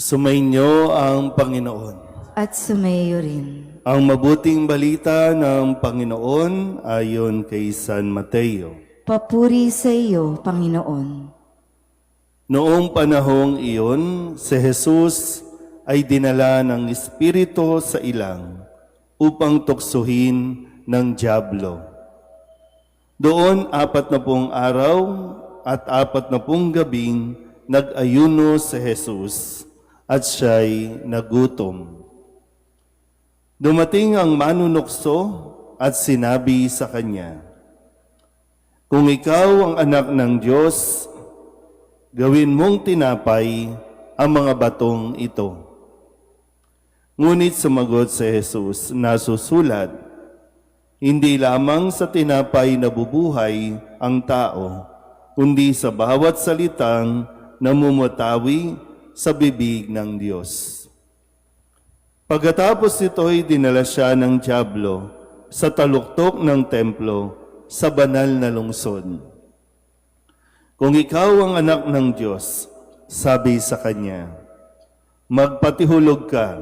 Sumainyo ang Panginoon. At sumayo rin. Ang mabuting balita ng Panginoon ayon kay San Mateo. Papuri sa iyo, Panginoon. Noong panahong iyon, si Jesus ay dinala ng Espiritu sa ilang upang tuksuhin ng dyablo. Doon 40 araw at 40 gabing nag-ayuno si Jesus at siya'y nagutom. Dumating ang manunukso at sinabi sa kanya, "Kung ikaw ang anak ng Diyos, gawin mong tinapay ang mga batong ito." Ngunit sumagot si Jesus, nasusulat, "Hindi lamang sa tinapay nabubuhay ang tao, kundi sa bawat salitang namumutawi sa bibig ng Diyos." Pagkatapos ito'y dinala siya ng dyablo sa taluktok ng templo sa banal na lungsod. "Kung ikaw ang anak ng Diyos," sabi sa kanya, "magpatihulog ka,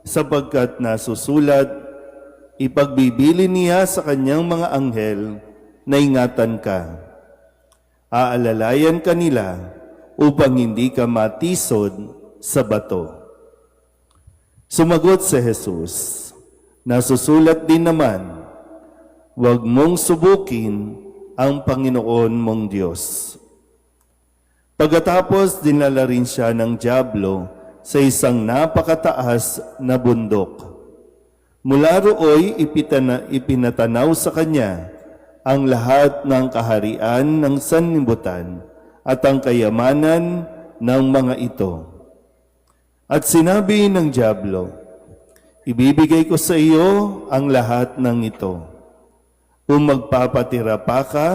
sapagkat nasusulat, ipagbibili niya sa kanyang mga anghel na ingatan ka. Aalalayan ka nila upang hindi ka matisod sa bato." Sumagot si Jesus, "Nasusulat din naman, huwag mong subukin ang Panginoon mong Diyos." Pagkatapos dinala rin siya ng dyablo sa isang napakataas na bundok. Mula rooy ipinatanaw sa kanya ang lahat ng kaharian ng sanlibutan at ang kayamanan ng mga ito. At sinabi ng dyablo, "Ibibigay ko sa iyo ang lahat ng ito, kung magpapatira pa ka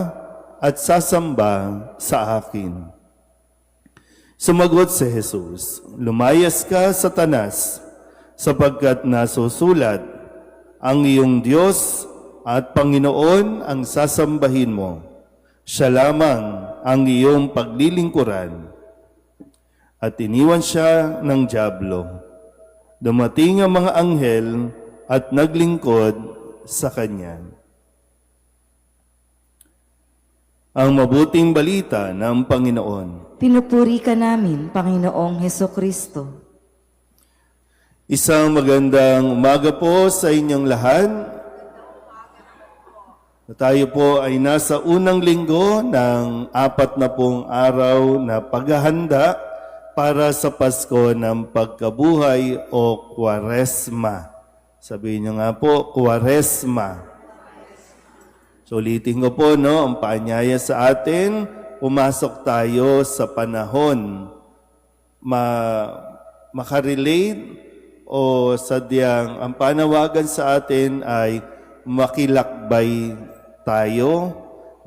at sasamba sa akin." Sumagot si Jesus, "Lumayas ka, Satanas, sapagkat nasusulat, ang iyong Diyos at Panginoon ang sasambahin mo. Siya lamang ang iyong paglilingkuran." At iniwan siya ng dyablo. Dumating ang mga anghel at naglingkod sa kanya. Ang mabuting balita ng Panginoon. Pinupuri ka namin, Panginoong Hesukristo. Isang magandang umaga po sa inyong lahat. Tayo po ay nasa unang linggo ng 40 araw na paghahanda para sa Pasko ng Pagkabuhay o Kwaresma. Sabihin niyo nga po, Kwaresma. So ulitin ko po, ang paanyaya sa atin, pumasok tayo sa panahon makarelate o sadyang ang panawagan sa atin ay makilakbay tayo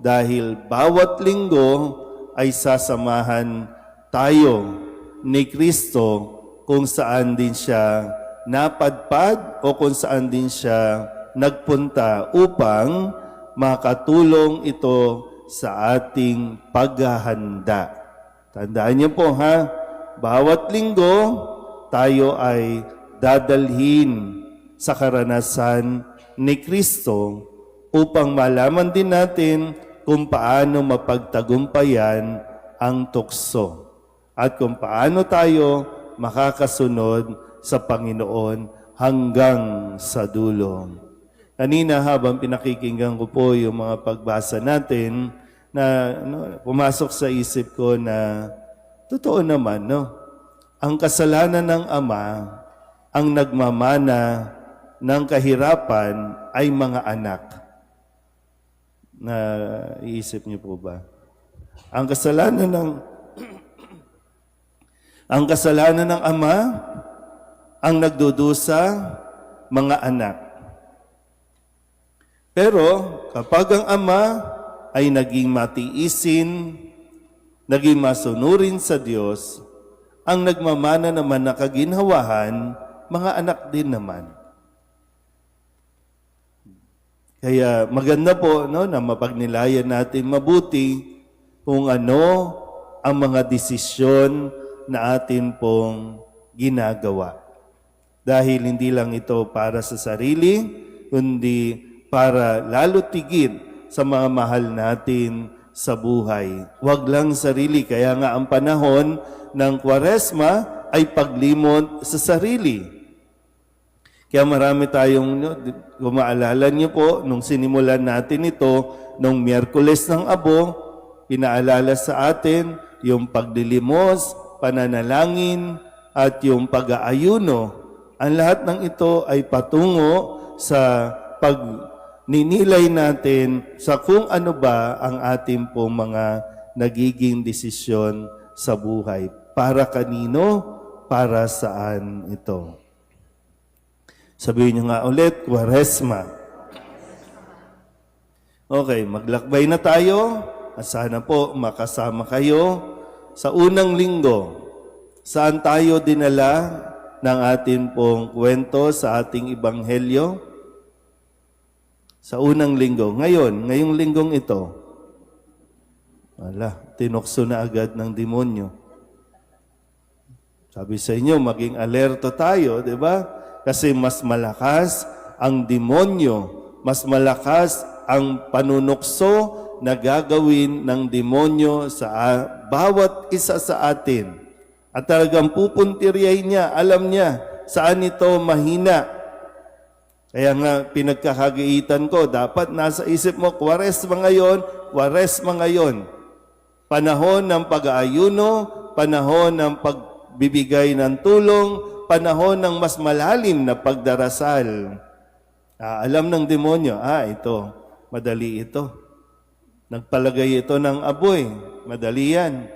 dahil bawat linggo ay sasamahan tayo ni Kristo kung saan din siya napadpad o kung saan din siya nagpunta upang makatulong ito sa ating paghahanda. Tandaan niyo po bawat linggo tayo ay dadalhin sa karanasan ni Kristo upang malaman din natin kung paano mapagtagumpayan ang tukso at kung paano tayo makakasunod sa Panginoon hanggang sa dulo. Kanina habang pinakikinggan ko po yung mga pagbasa natin na pumasok sa isip ko na totoo naman, ang kasalanan ng Ama ang nagmamana ng kahirapan ay mga anak. Na iisip niyo po ba? Ang kasalanan ng Ama ang nagdudusa mga anak. Pero kapag ang Ama ay naging matiisin, naging masunurin sa Diyos, ang nagmamana naman na kaginhawahan, mga anak din naman. Kaya maganda po na mapagnilayan natin mabuti kung ano ang mga desisyon na atin pong ginagawa. Dahil hindi lang ito para sa sarili, kundi para lalo tigit sa mga mahal natin sa buhay. Huwag lang sarili, kaya nga ang panahon ng Kwaresma ay paglimot sa sarili. Kaya marami tayong, kung maalala niyo po, nung sinimulan natin ito, nung Miyerkules ng Abo, pinaalala sa atin yung paglilimos, pananalangin, at yung pag-aayuno. Ang lahat ng ito ay patungo sa pagninilay natin sa kung ano ba ang ating pong mga nagiging desisyon sa buhay. Para kanino? Para saan ito? Sabihin niyo nga ulit, Kwaresma. Okay, maglakbay na tayo. At sana po makasama kayo sa unang linggo. Saan tayo dinala ng ating pong kwento sa ating Ebanghelyo? Sa unang linggo. Ngayong linggong ito, tinukso na agad ng demonyo. Sabi sa inyo, maging alerto tayo, di ba? Kasi mas malakas ang demonyo, mas malakas ang panunukso na gagawin ng demonyo sa bawat isa sa atin. At talagang pupuntiryahin niya, alam niya saan ito mahina. Kaya nga pinagkakagitan ko, dapat nasa isip mo, Kwaresma ngayon. Panahon ng pag-aayuno, panahon ng pagbibigay ng tulong, panahon ng mas malalim na pagdarasal. Alam ng demonyo, ito, madali ito. Nagpalagay ito ng aboy, madali yan.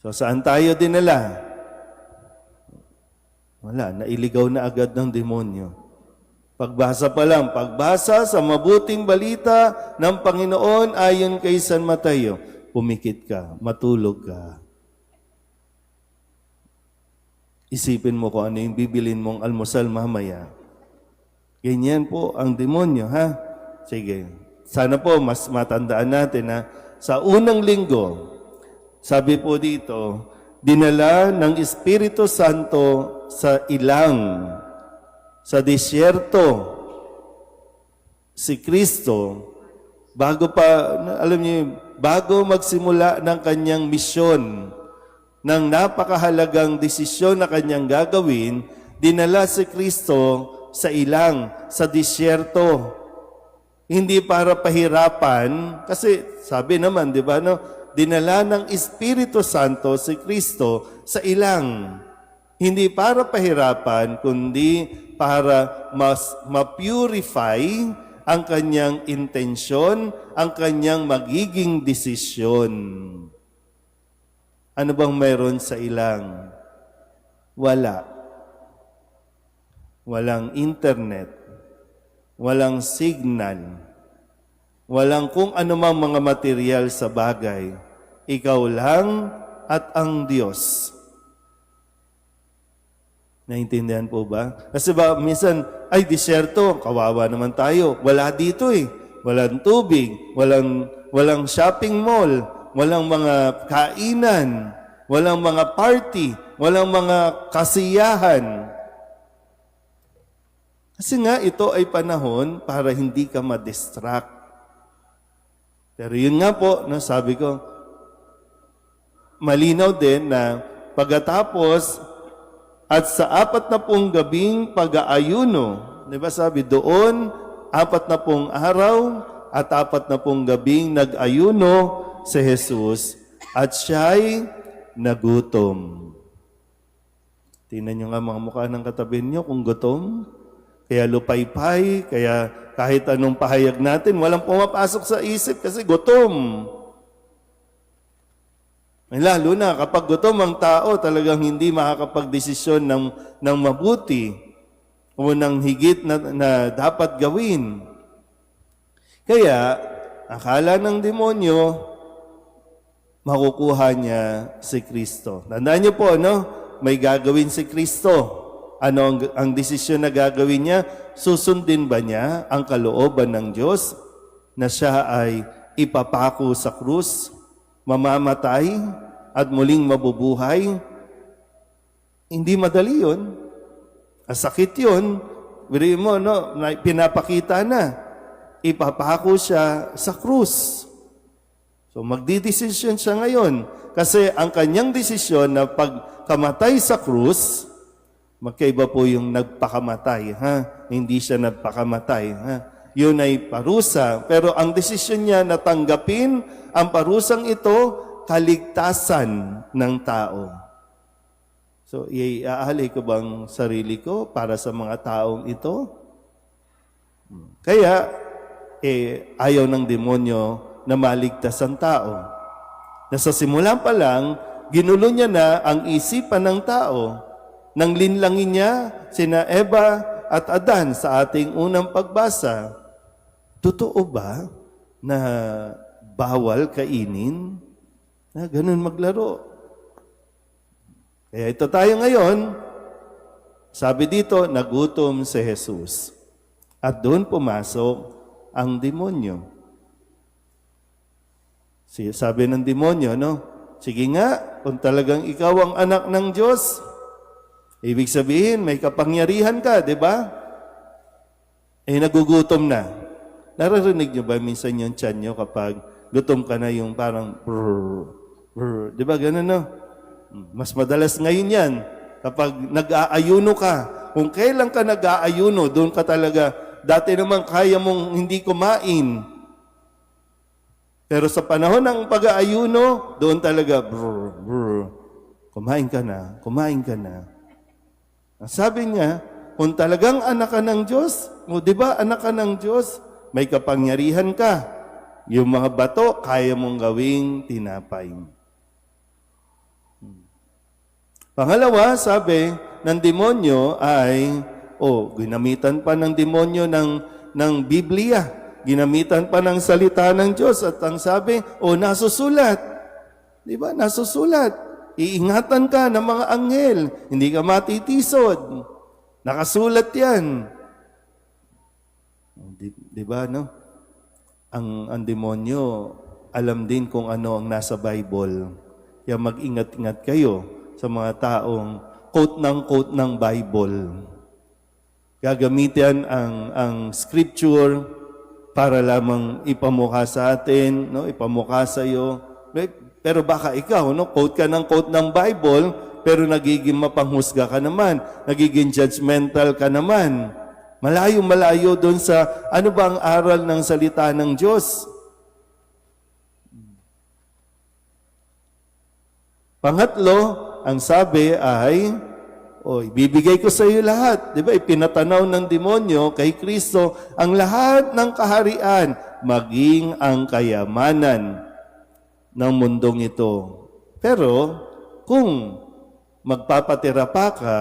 So saan tayo dinala? Wala, nailigaw na agad ng demonyo. Pagbasa pa lang, pagbasa sa mabuting balita ng Panginoon ayon kay San Mateo, pumikit ka, matulog ka. Isipin mo kung ano yung bibilin mong almusal mamaya. Ganyan po ang demonyo, ha? Sige, sana po mas matandaan natin na sa unang linggo, sabi po dito, dinala ng Espiritu Santo sa ilang, sa disyerto, si Kristo, bago magsimula ng kanyang misyon, ng napakahalagang desisyon na kanyang gagawin, dinala si Kristo sa ilang, sa disyerto. Hindi para pahirapan, kasi sabi naman, di ba, dinala ng Espiritu Santo si Kristo sa ilang. Hindi para pahirapan, kundi para mas ma-purify ang kanyang intensyon, ang kanyang magiging desisyon. Ano bang meron sa ilang? Wala. Walang internet. Walang signal. Walang kung anumang mga material sa bagay. Ikaw lang at ang Diyos. Naintindihan po ba? Kasi ba, minsan, disyerto, kawawa naman tayo. Wala dito eh. Walang tubig, walang shopping mall, walang mga kainan, walang mga party, walang mga kasiyahan. Kasi nga, ito ay panahon para hindi ka ma-distract. Pero yun nga po, sabi ko, malinaw din na pagkatapos at sa 40 gabing pag-aayuno, di ba sabi doon, 40 araw at 40 gabing nag-ayuno si Jesus at siya'y nagutom. Tingnan nyo nga mga mukha ng katabi nyo kung gutom. Kaya lupaypay, kaya kahit anong pahayag natin, walang pumapasok sa isip kasi gutom. Lalo na kapag gutom ang tao, talagang hindi makakapagdesisyon ng mabuti o ng higit na dapat gawin. Kaya, akala ng demonyo, makukuha niya si Kristo. Tandaan niyo po, may gagawin si Kristo. Ano ang desisyon na gagawin niya? Susundin ba niya ang kalooban ng Diyos na siya ay ipapako sa krus, mamamatay, at muling mabubuhay? Hindi madali yun. Sakit yun. Biri mo, no? Pinapakita na. Ipapako siya sa krus. So magdidesisyon siya ngayon. Kasi ang kanyang desisyon na pagkamatay sa krus, magkaiba po yung nagpakamatay. Ha? Hindi siya nagpakamatay. Ha? Yun ay parusa. Pero ang desisyon niya na tanggapin ang parusang ito, kaligtasan ng tao. So, iaalay ko bang sarili ko para sa mga taong ito? Kaya, ayaw ng demonyo na maligtas ang tao. Na sa simula pa lang, ginulo niya na ang isipan ng tao. Nang linlangin niya sina Eva at Adan sa ating unang pagbasa. Totoo ba na bawal kainin? Na ganun maglaro. Kaya ito tayo ngayon, sabi dito, nagutom si Jesus. At doon pumasok ang demonyo. Sabi ng demonyo, no? Sige nga, kung talagang ikaw ang anak ng Diyos, ibig sabihin, may kapangyarihan ka, di ba? Nagugutom na. Naririnig nyo ba minsan yung tiyan nyo kapag gutom ka na yung parang di ba ganun, no? Mas madalas ngayon yan. Kapag nag-aayuno ka, kung kailan ka nag-aayuno, doon ka talaga, dati naman kaya mong hindi kumain. Pero sa panahon ng pag-aayuno, doon talaga, kumain ka na, kumain ka na. Ang sabi niya, kung talagang anak ka ng Diyos, di ba anak ka ng Diyos, may kapangyarihan ka. Yung mga bato, kaya mong gawing tinapay. Pangalawa, sabi ng demonyo ay, ginamitan pa ng demonyo ng Biblia. Ginamitan pa ng salita ng Diyos. At ang sabi, nasusulat. Di ba? Nasusulat. Iingatan ka ng mga anghel. Hindi ka matitisod. Nakasulat yan. Di ba, no? Ang demonyo, alam din kung ano ang nasa Bible. Kaya mag-ingat-ingat kayo sa mga taong quote ng Bible. Gagamitin ang scripture para lamang ipamukha sa atin, no? Ipamukha sa iyo. Pero baka ikaw, no? Quote ng Bible, pero nagiging mapanghusga ka naman, nagiging judgmental ka naman. Malayo-malayo doon sa ano ba ang aral ng salita ng Diyos. Pangatlo, ang sabi ay, ibibigay ko sa iyo lahat. Di ba? Ipinatanaw ng demonyo kay Kristo ang lahat ng kaharian, maging ang kayamanan ng mundong ito. Pero, kung magpapatira pa ka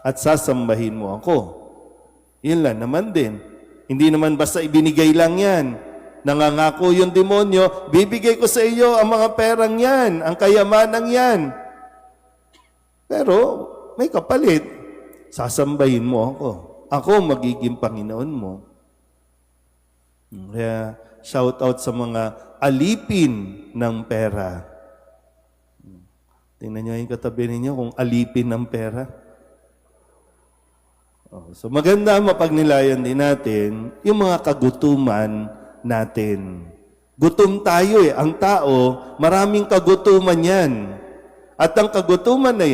at sasambahin mo ako, yun lang naman din. Hindi naman basta ibinigay lang yan. Nangangako yung demonyo, bibigay ko sa iyo ang mga perang yan, ang kayamanang yan. Pero, may kapalit. Sasambahin mo ako. Ako magiging Panginoon mo. Kaya, shout out sa mga alipin ng pera. Tingnan nyo yung katabi ninyo kung alipin ng pera. So maganda mapagnilayan din natin yung mga kagutuman natin. Gutom tayo Ang tao, maraming kagutuman yan. At ang kagutuman na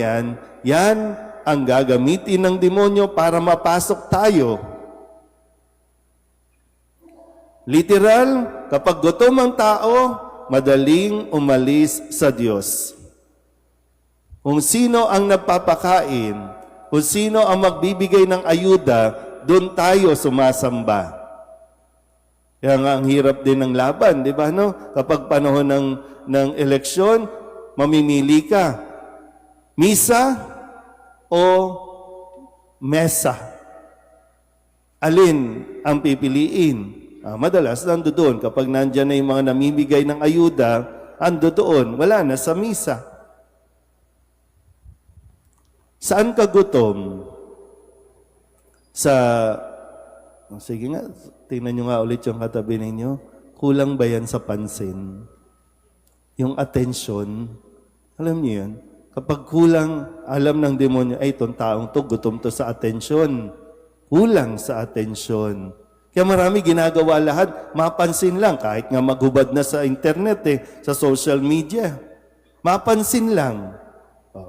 yan ang gagamitin ng demonyo para mapasok tayo. Literal, kapag gutom ang tao, madaling umalis sa Diyos. Kung sino ang nagpapakain, kung sino ang magbibigay ng ayuda, doon tayo sumasamba. Kaya nga ang hirap din ng laban, di ba? No? Kapag panahon ng eleksyon, mamimili ka. Misa o mesa? Alin ang pipiliin? Madalas nandoon. Kapag nandyan na yung mga namimigay ng ayuda, ando doon. Wala na sa misa. Saan ka gutom? Sige nga, tingnan nyo nga ulit yung katabi ninyo. Kulang ba yan sa pansin? Yung attention, alam niyo yun? Kapag kulang, alam ng demonyo, ay, itong taong to, gutom to sa atensyon. Kulang sa atensyon. Kaya marami ginagawa lahat, mapansin lang, kahit nga maghubad na sa internet, sa social media. Mapansin lang.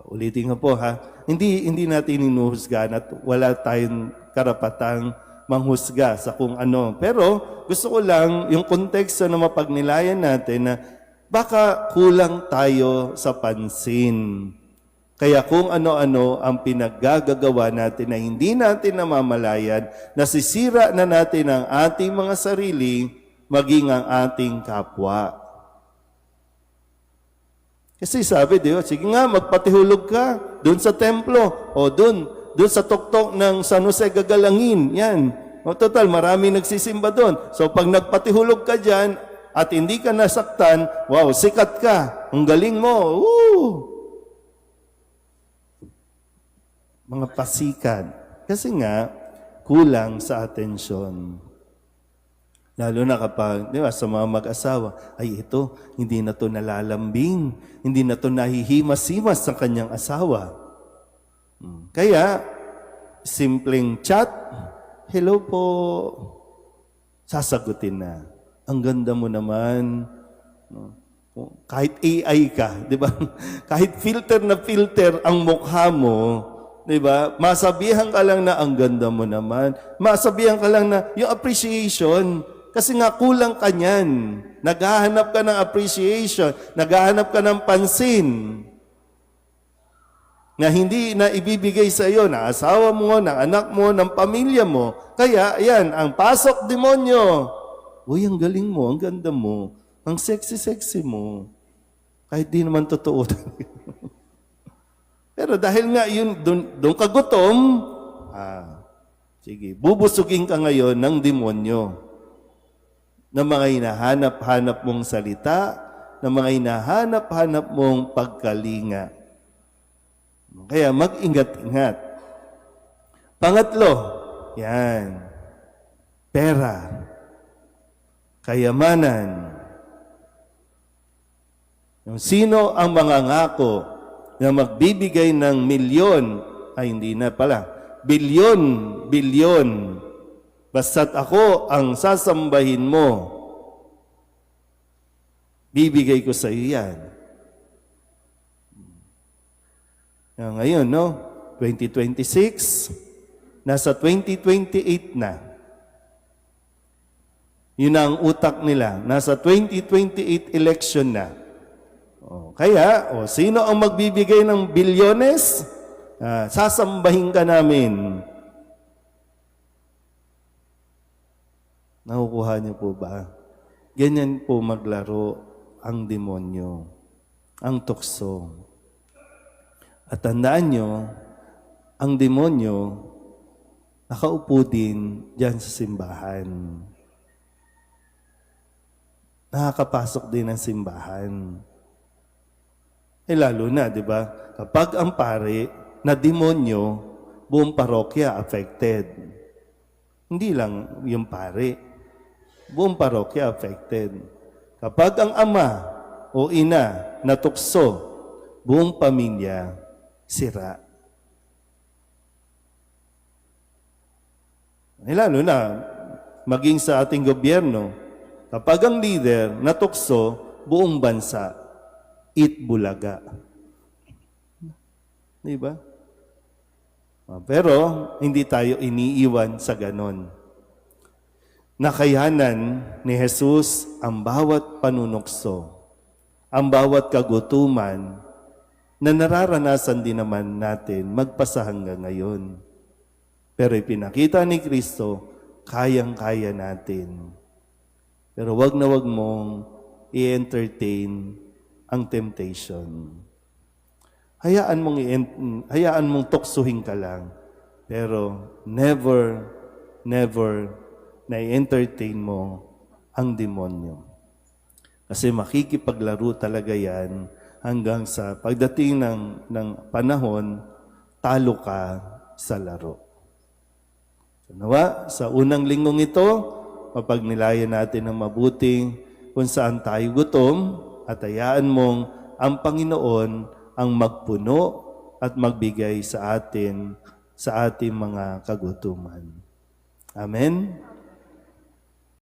Ulitin nga po ha, hindi natin inuhusgan at wala tayong karapatang manghusga sa kung ano. Pero gusto ko lang yung konteksto na mapagnilayan natin na baka kulang tayo sa pansin. Kaya kung ano-ano ang pinaggagawa natin na hindi natin namamalayan, nasisira na natin ang ating mga sarili, maging ang ating kapwa. Kasi sabi, di ba, sige nga, magpatihulog ka doon sa templo o doon sa tuktok ng San Jose Gagalangin. Yan. O total, marami nagsisimba doon. So pag nagpatihulog ka dyan at hindi ka nasaktan, wow, sikat ka. Ang galing mo. Woo! Mga pasikan. Kasi nga, kulang sa atensyon. Lalo na kapag, di ba, sa mga mag-asawa, ay ito, hindi na to nalalambing, hindi na to nahihimas-himas sa kanyang asawa. Kaya, simpleng chat, hello po, sasagutin na. Ang ganda mo naman. Kahit AI ka, di ba? Kahit filter na filter ang mukha mo, di ba? Masabihan ka lang na ang ganda mo naman. Masabihan ka lang na yung appreciation. Kasi nga kulang ka niyan. Naghahanap ka ng appreciation. Naghahanap ka ng pansin. Na hindi na ibibigay sa iyo ng asawa mo, ng anak mo, ng pamilya mo. Kaya, yan, ang pasok demonyo. Uy, ang galing mo, ang ganda mo. Ang sexy-sexy mo. Kahit di naman totoo. Pero dahil nga yun, doon ka gutom, sige, bubusugin ka ngayon ng demonyo na mga hinahanap-hanap mong salita, na mga hinahanap-hanap mong pagkalinga. Kaya mag-ingat-ingat. Pangatlo, yan, pera, kayamanan. Yung sino ang mangangako na magbibigay ng milyon, ay hindi na pala, bilyon, basta't ako ang sasambahin mo, bibigay ko sa iyo yan. Ngayon, no? 2026, nasa 2028 na. Yun ang utak nila. Nasa 2028 election na. Kaya, sino ang magbibigay ng bilyones? Sasambahin ka namin. Nakukuha niyo po ba? Ganyan po maglaro ang demonyo, ang tukso. At tandaan nyo, ang demonyo nakaupo din dyan sa simbahan. Nakakapasok din ng simbahan. Lalo na, di ba? Kapag ang pare na demonyo, buong parokya affected. Hindi lang yung pare. Buong parokya affected. Kapag ang ama o ina na tukso, buong pamilya sira. Lalo na, maging sa ating gobyerno, kapag ang leader natukso, buong bansa, itbulaga. Di ba? Pero, hindi tayo iniiwan sa ganon. Nakayanan ni Jesus ang bawat panunukso, ang bawat kagutuman, na nararanasan din naman natin magpasa hanggang ngayon. Pero ipinakita ni Kristo, kayang-kaya natin. Pero wag na wag mong i-entertain ang temptation. Hayaan mong tuksuhin ka lang. Pero never na i-entertain mo ang demonyo. Kasi makikipaglaro talaga yan hanggang sa pagdating ng panahon, talo ka sa laro. So, nawa, sa unang linggong ito, mapagnilayan natin ng mabuting kung saan tayo gutom at hayaan mong ang Panginoon ang magpuno at magbigay sa atin sa ating mga kagutuman. Amen?